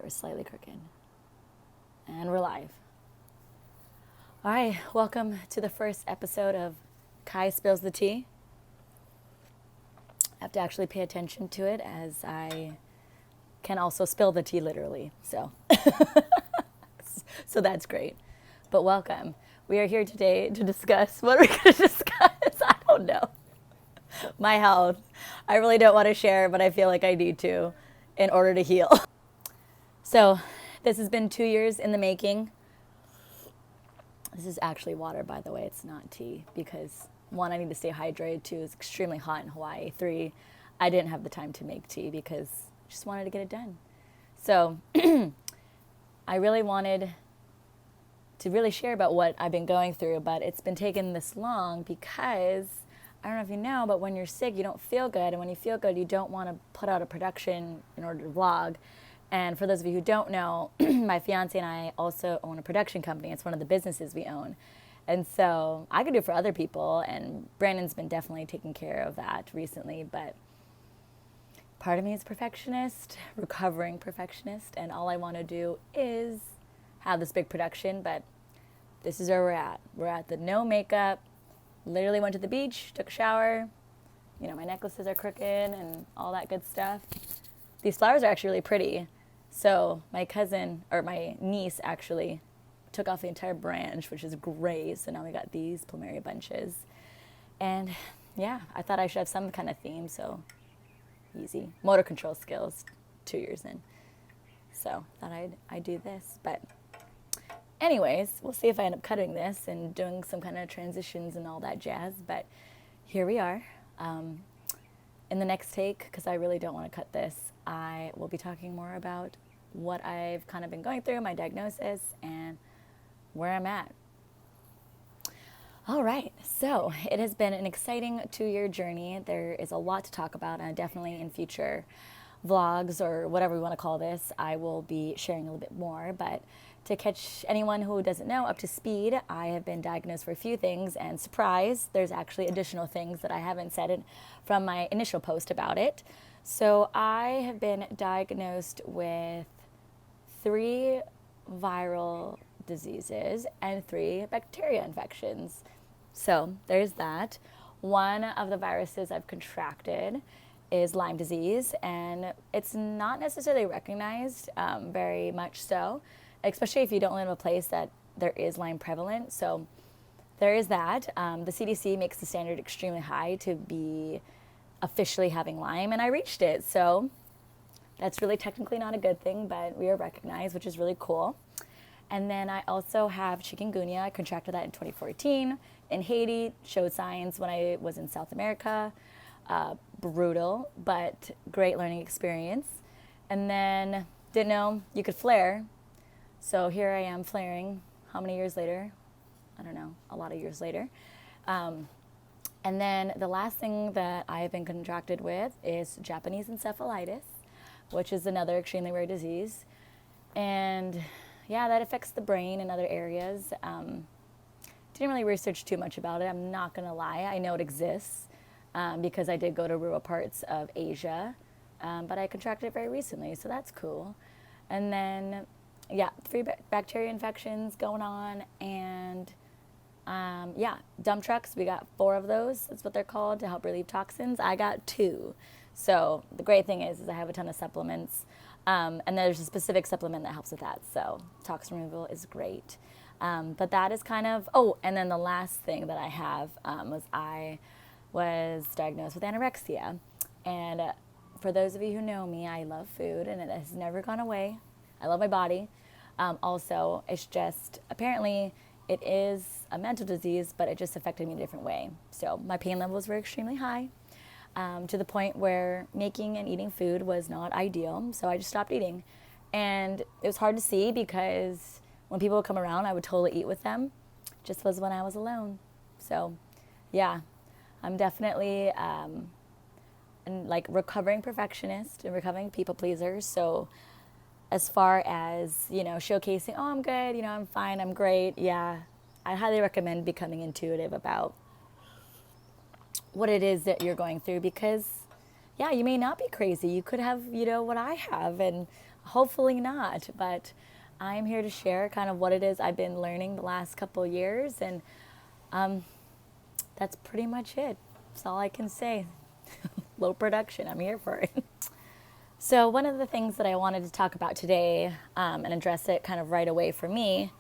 We're slightly crooked. And we're live. All right, welcome to the first episode of Kai Spills the Tea. I have to actually pay attention to it as I can also spill the tea literally. So that's great. But welcome. We are here today to discuss, what are we going to discuss? I don't know. My health. I really don't want to share, but I feel like I need to in order to heal. So this has been 2 years in the making. This is actually water, by the way. It's not tea because 1, I need to stay hydrated. 2, it's extremely hot in Hawaii. 3, I didn't have the time to make tea because I just wanted to get it done. So I really wanted to really share about what I've been going through, but it's been taking this long because I don't know if you know, but when you're sick, you don't feel good. And when you feel good, you don't want to put out a production in order to vlog. And for those of you who don't know, my fiance and I also own a production company. It's one of the businesses we own. And so I could do it for other people, and Brandon's been definitely taking care of that recently. But part of me is perfectionist, recovering perfectionist, and all I want to do is have this big production. But this is where we're at. We're at the no makeup, literally went to the beach, took a shower. You know, my necklaces are crooked and all that good stuff. These flowers are actually really pretty. So my cousin, or my niece actually, took off the entire branch, which is great. So now we got these plumeria bunches. And yeah, I thought I should have some kind of theme, so easy. Motor control skills, 2 years in. So thought I'd do this. But anyways, we'll see if I end up cutting this and doing some kind of transitions and all that jazz. But here we are. In the next take, because I really don't want to cut this, I will be talking more about what I've kind of been going through, my diagnosis, and where I'm at. All right, so it has been an exciting 2-year journey. There is a lot to talk about, and definitely in future vlogs or whatever we want to call this, I will be sharing a little bit more. But to catch anyone who doesn't know up to speed, I have been diagnosed for a few things, and surprise, there's actually additional things that I haven't said from my initial post about it. So I have been diagnosed with 3 viral diseases and 3 bacteria infections. So there's that. One of the viruses I've contracted is Lyme disease, and it's not necessarily recognized very much so, especially if you don't live in a place that there is Lyme prevalent. So there is that. The CDC makes the standard extremely high to be officially having Lyme, and I reached it. So that's really technically not a good thing, but we are recognized, which is really cool. And then I also have chikungunya. I contracted that in 2014 in Haiti, showed signs when I was in South America. Brutal, but great learning experience. And then didn't know you could flare. So here I am flaring. How many years later? I don't know, a lot of years later. And then the last thing that I've been contracted with is Japanese encephalitis, which is another extremely rare disease. And yeah, that affects the brain and other areas. Didn't really research too much about it. I'm not going to lie. I know it exists because I did go to rural parts of Asia, but I contracted it very recently, so that's cool. And then, yeah, 3 bacteria infections going on, and yeah, dump trucks. We got 4 of those. That's what they're called, to help relieve toxins. I got 2. So the great thing is I have a ton of supplements, and there's a specific supplement that helps with that. So toxin removal is great. But that is kind of, oh, and then the last thing that I have was I was diagnosed with anorexia. And for those of you who know me, I love food, and it has never gone away. I love my body. Also, it's just, apparently, it is a mental disease, but it just affected me in a different way. So my pain levels were extremely high, to the point where making and eating food was not ideal. So I just stopped eating. And it was hard to see because when people would come around, I would totally eat with them. Just was when I was alone. So yeah, I'm definitely like recovering perfectionist and recovering people pleaser. So as far as, you know, showcasing, oh, I'm good, you know, I'm fine, I'm great. Yeah, I highly recommend becoming intuitive about what it is that you're going through, because, yeah, you may not be crazy. You could have, you know, what I have, and hopefully not, but I'm here to share kind of what it is I've been learning the last couple years, and that's pretty much it. That's all I can say. Low production, I'm here for it. So one of the things that I wanted to talk about today, and address it kind of right away for me,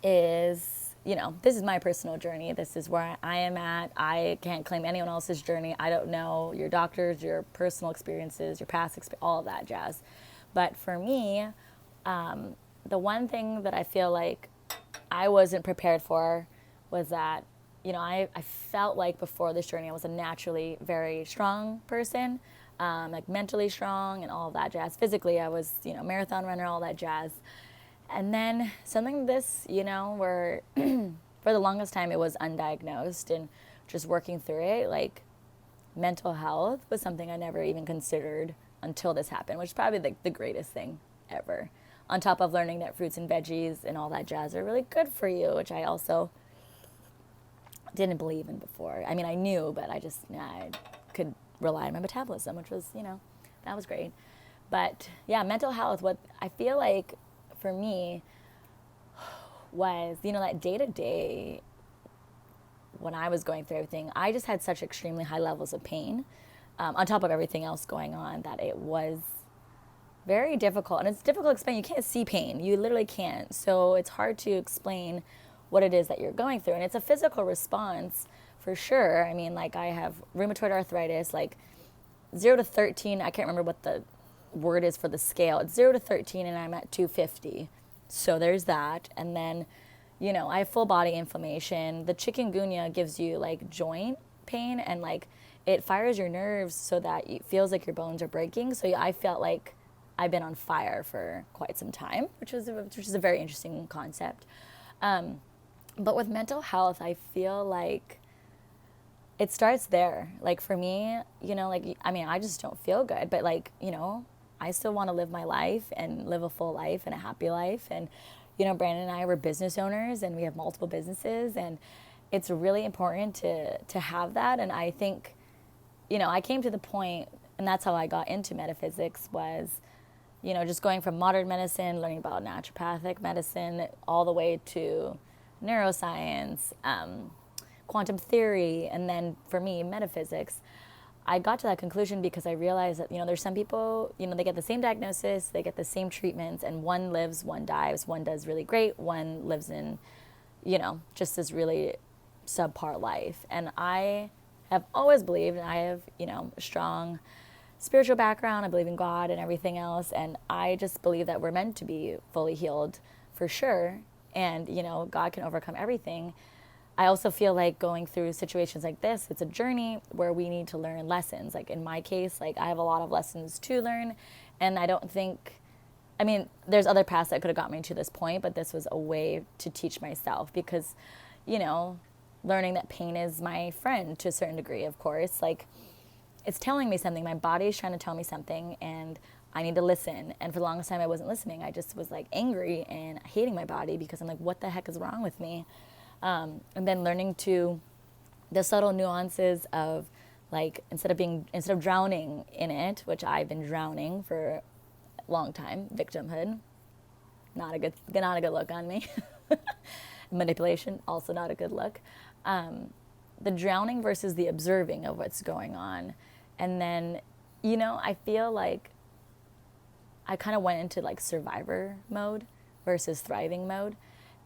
is, this is my personal journey. This is where I am at. I can't claim anyone else's journey. I don't know your doctors, your personal experiences, your past experience, all of that jazz. But for me, the one thing that I feel like I wasn't prepared for was that, I felt like before this journey I was a naturally very strong person, like mentally strong and all of that jazz. Physically, I was, marathon runner, all that jazz. And then something where for the longest time it was undiagnosed, and just working through it, like mental health was something I never even considered until this happened, which is probably like the greatest thing ever. On top of learning that fruits and veggies and all that jazz are really good for you, which I also didn't believe in before. I mean, I knew, but I could rely on my metabolism, which was, that was great. But yeah, mental health, what I feel like for me was, that day to day when I was going through everything, I just had such extremely high levels of pain, on top of everything else going on, that it was very difficult. And it's difficult to explain. You can't see pain. You literally can't. So it's hard to explain what it is that you're going through. And it's a physical response for sure. I mean, like I have rheumatoid arthritis, like 0 to 13. I can't remember what the word is for the scale. It's 0 to 13 and I'm at 250. So there's that. And then, I have full body inflammation. The chikungunya gives you like joint pain, and like it fires your nerves so that it feels like your bones are breaking. So I felt like I've been on fire for quite some time, which is a very interesting concept. But with mental health, I feel like it starts there. Like for me, I just don't feel good, but I still want to live my life and live a full life and a happy life. And, Brandon and I were business owners, and we have multiple businesses, and it's really important to have that. And I think, I came to the point, and that's how I got into metaphysics, was, just going from modern medicine, learning about naturopathic medicine, all the way to neuroscience, quantum theory, and then for me, metaphysics. I got to that conclusion because I realized that, there's some people, they get the same diagnosis, they get the same treatments, and one lives, one dies, one does really great, one lives in, just this really subpar life. And I have always believed, and I have, a strong spiritual background, I believe in God and everything else, and I just believe that we're meant to be fully healed for sure, and, God can overcome everything. I also feel like going through situations like this, it's a journey where we need to learn lessons. Like in my case, like I have a lot of lessons to learn, and I don't think, there's other paths that could have got me to this point, but this was a way to teach myself because, learning that pain is my friend to a certain degree, of course, like it's telling me something. My body is trying to tell me something, and I need to listen. And for the longest time, I wasn't listening. I just was like angry and hating my body because I'm like, what the heck is wrong with me? And then learning to the subtle nuances of like, instead of drowning in it, which I've been drowning for a long time, victimhood, not a good look on me. Manipulation, also not a good look. The drowning versus the observing of what's going on. And then, I feel like I kind of went into like survivor mode versus thriving mode.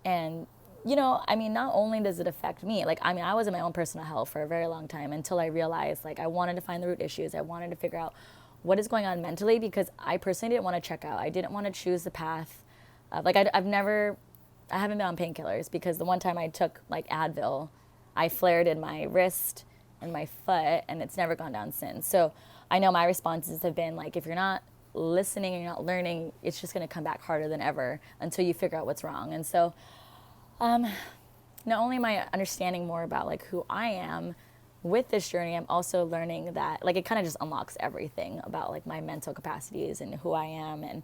And not only does it affect me, I was in my own personal health for a very long time until I realized, I wanted to find the root issues. I wanted to figure out what is going on mentally, because I personally didn't want to check out. I didn't want to choose the path of, I haven't been on painkillers, because the one time I took, Advil, I flared in my wrist and my foot, and it's never gone down since. So I know my responses have been, if you're not listening and you're not learning, it's just going to come back harder than ever until you figure out what's wrong. And so not only am I understanding more about who I am with this journey, I'm also learning that it kind of just unlocks everything about my mental capacities and who I am. And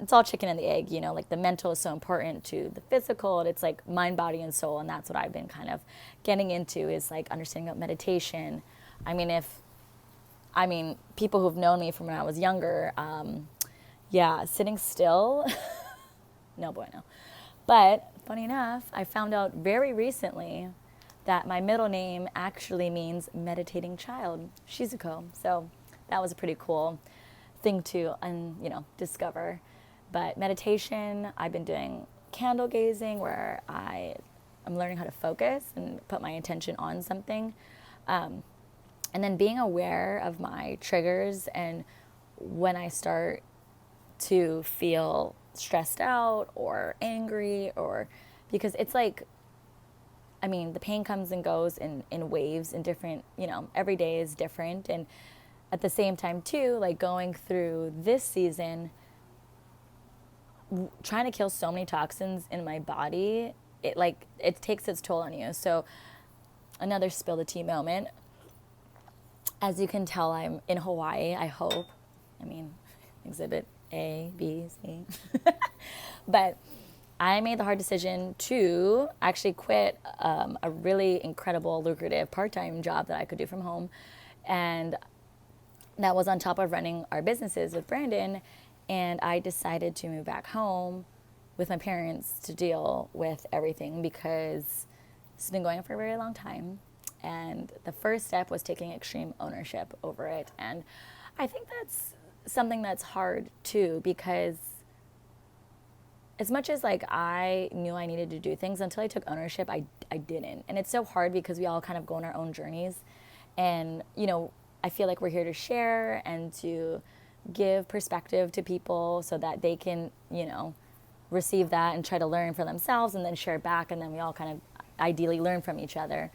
it's all chicken and the egg, the mental is so important to the physical, and it's mind, body, and soul. And that's what I've been kind of getting into, is understanding about meditation. If I mean, people who've known me from when I was younger, yeah, sitting still, no bueno. But funny enough, I found out very recently that my middle name actually means meditating child, Shizuko. So that was a pretty cool thing to, discover. But meditation, I've been doing candle gazing where I'm learning how to focus and put my attention on something. And then being aware of my triggers and when I start to feel stressed out or angry, or because it's like, I mean, the pain comes and goes in waves, in different, every day is different. And at the same time too, like going through this season, trying to kill so many toxins in my body, it takes its toll on you. So another spill the tea moment. As you can tell, I'm in Hawaii, I hope. I mean, exhibit A, B, C. But I made the hard decision to actually quit a really incredible, lucrative part-time job that I could do from home. And that was on top of running our businesses with Brandon. And I decided to move back home with my parents to deal with everything because it's been going on for a very long time. And the first step was taking extreme ownership over it. And I think that's something that's hard too, because as much as like I knew I needed to do things, until I took ownership, I didn't. And it's so hard because we all kind of go on our own journeys. And, I feel like we're here to share and to give perspective to people so that they can, receive that and try to learn for themselves and then share back. And then we all kind of ideally learn from each other.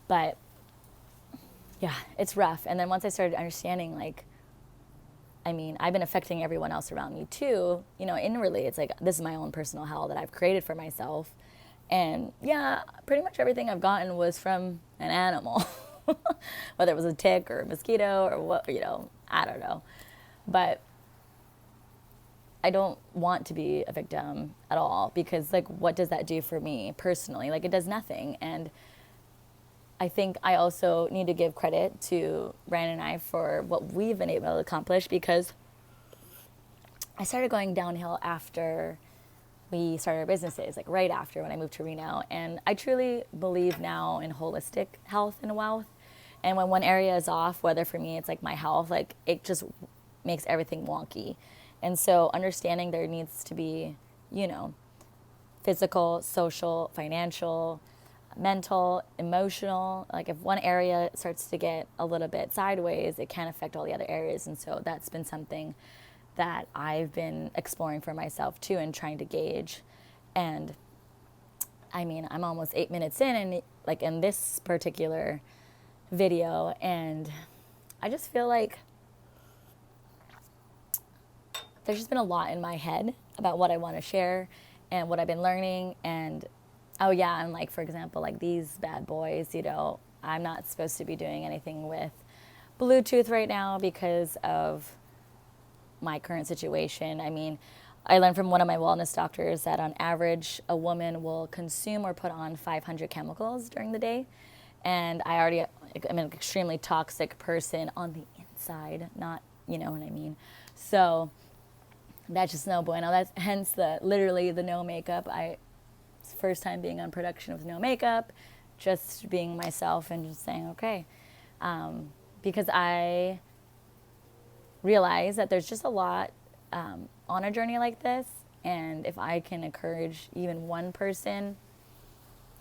But yeah, it's rough. And then once I started understanding, like, I mean, I've been affecting everyone else around me too, inwardly. It's like, this is my own personal hell that I've created for myself. And yeah, pretty much everything I've gotten was from an animal, whether it was a tick or a mosquito or what, I don't know. But I don't want to be a victim at all, because like, what does that do for me personally? Like, it does nothing. And I think I also need to give credit to Brandon and I for what we've been able to accomplish, because I started going downhill after we started our businesses, like right after, when I moved to Reno. And I truly believe now in holistic health and wealth. And when one area is off, whether for me it's like my health, like it just makes everything wonky. And so understanding there needs to be, physical, social, financial, mental, emotional, like if one area starts to get a little bit sideways, it can affect all the other areas. And so that's been something that I've been exploring for myself too, and trying to gauge. And I mean, I'm almost 8 minutes in, and like in this particular video, and I just feel like there's just been a lot in my head about what I want to share and what I've been learning. And oh yeah, and like, for example, like these bad boys, I'm not supposed to be doing anything with Bluetooth right now because of my current situation. I mean, I learned from one of my wellness doctors that on average, a woman will consume or put on 500 chemicals during the day. And I'm an extremely toxic person on the inside, not, you know what I mean? So that's just no bueno. That's hence literally the no makeup. It's the first time being on production with no makeup, just being myself and just saying, okay. Because I realize that there's just a lot on a journey like this. And if I can encourage even one person,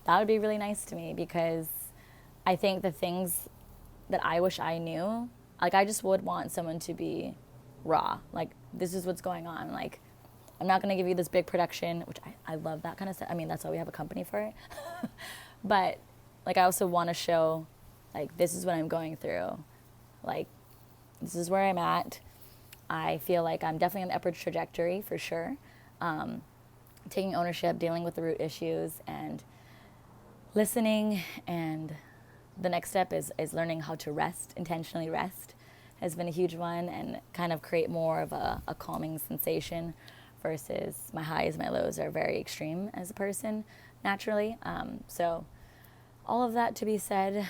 that would be really nice to me, because I think the things that I wish I knew, like I just would want someone to be raw. Like, this is what's going on. Like, I'm not going to give you this big production, which I love that kind of stuff. I mean, that's why we have a company for it. But like, I also want to show, like, this is what I'm going through. Like, this is where I'm at. I feel like I'm definitely on the upward trajectory for sure. Taking ownership, dealing with the root issues, and listening. And the next step is learning how to rest, intentionally rest, has been a huge one, and kind of create more of a calming sensation versus my highs, my lows are very extreme as a person naturally. So all of that to be said,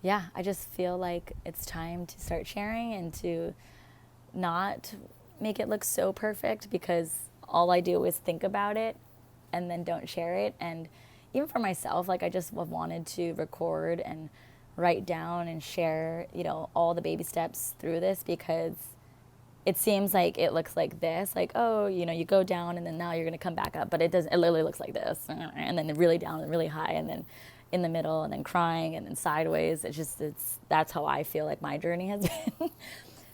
yeah, I just feel like it's time to start sharing and to not make it look so perfect, because all I do is think about it and then don't share it. And even for myself, like I just wanted to record and write down and share, all the baby steps through this, because it seems like it looks like this, like, oh, you go down and then now you're going to come back up, but it doesn't. It literally looks like this, and then really down and really high, and then in the middle, and then crying, and then sideways. That's how I feel like my journey has been.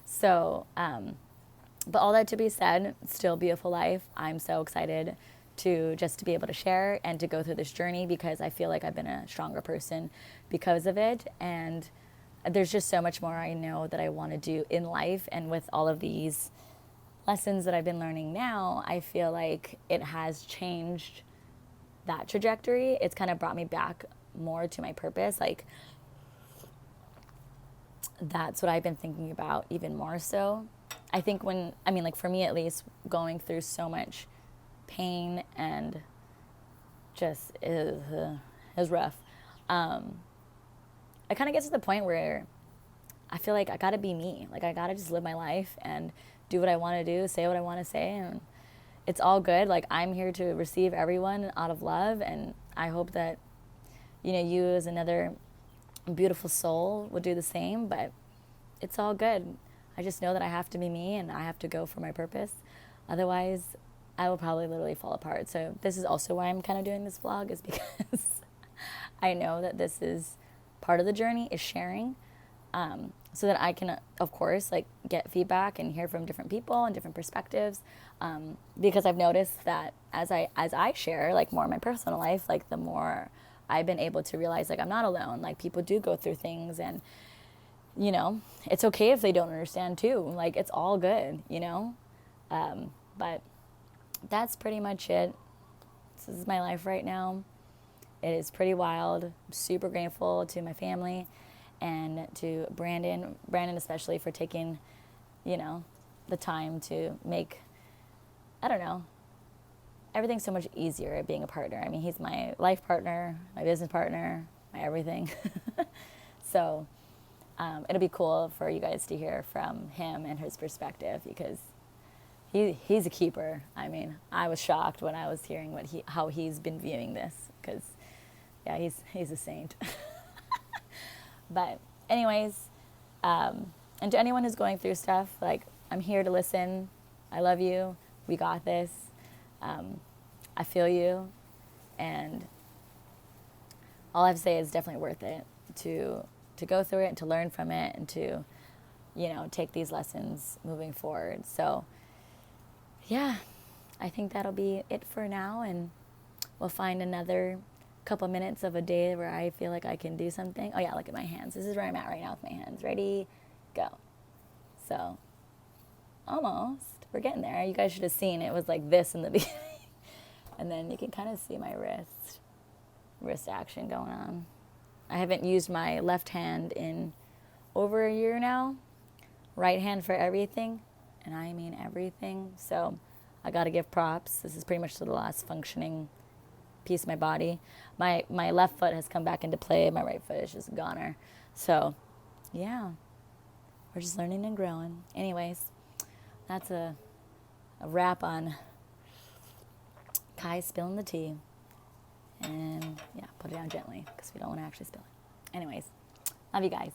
So, but all that to be said, still beautiful life. I'm so excited to be able to share and to go through this journey, because I feel like I've been a stronger person because of it. And there's just so much more I know that I want to do in life. And with all of these lessons that I've been learning now, I feel like it has changed that trajectory. It's kind of brought me back more to my purpose. Like, that's what I've been thinking about even more so. I think like for me at least, going through so much pain and just is rough. I kind of get to the point where I feel like I gotta be me. Like, I gotta just live my life and do what I want to do, say what I want to say, and it's all good. Like, I'm here to receive everyone out of love, and I hope that, you as another beautiful soul would do the same, but it's all good. I just know that I have to be me and I have to go for my purpose. Otherwise, I will probably literally fall apart. So this is also why I'm kind of doing this vlog, is because I know that this is part of the journey, is sharing, so that I can, of course, like, get feedback and hear from different people and different perspectives. Because I've noticed that as I share, like, more of my personal life, like, the more I've been able to realize, like, I'm not alone. Like, people do go through things, and it's okay if they don't understand too. Like, it's all good, but that's pretty much it. This is my life right now. It is pretty wild. I'm super grateful to my family and to Brandon especially, for taking, the time to make, I don't know, everything so much easier at being a partner. I mean, he's my life partner, my business partner, my everything. So it'll be cool for you guys to hear from him and his perspective, because he's a keeper. I mean, I was shocked when I was hearing how he's been viewing this, because yeah, he's a saint. But anyways, and to anyone who's going through stuff, like, I'm here to listen. I love you. We got this. I feel you, and all I have to say is definitely worth it to go through it and to learn from it, and to, take these lessons moving forward. So yeah, I think that'll be it for now, and we'll find another couple minutes of a day where I feel like I can do something. Oh yeah, look at my hands. This is where I'm at right now with my hands. Ready, go. So almost, we're getting there. You guys should have seen it was like this in the beginning. And then you can kind of see my wrist action going on. I haven't used my left hand in over a year now. Right hand for everything, and I mean everything. So I got to give props. This is pretty much the last functioning piece of my body. My left foot has come back into play. My right foot is just a goner. So yeah, we're just learning and growing. Anyways, that's a wrap on Kai spilling the tea. And yeah, put it down gently, because we don't want to actually spill it. Anyways, love you guys.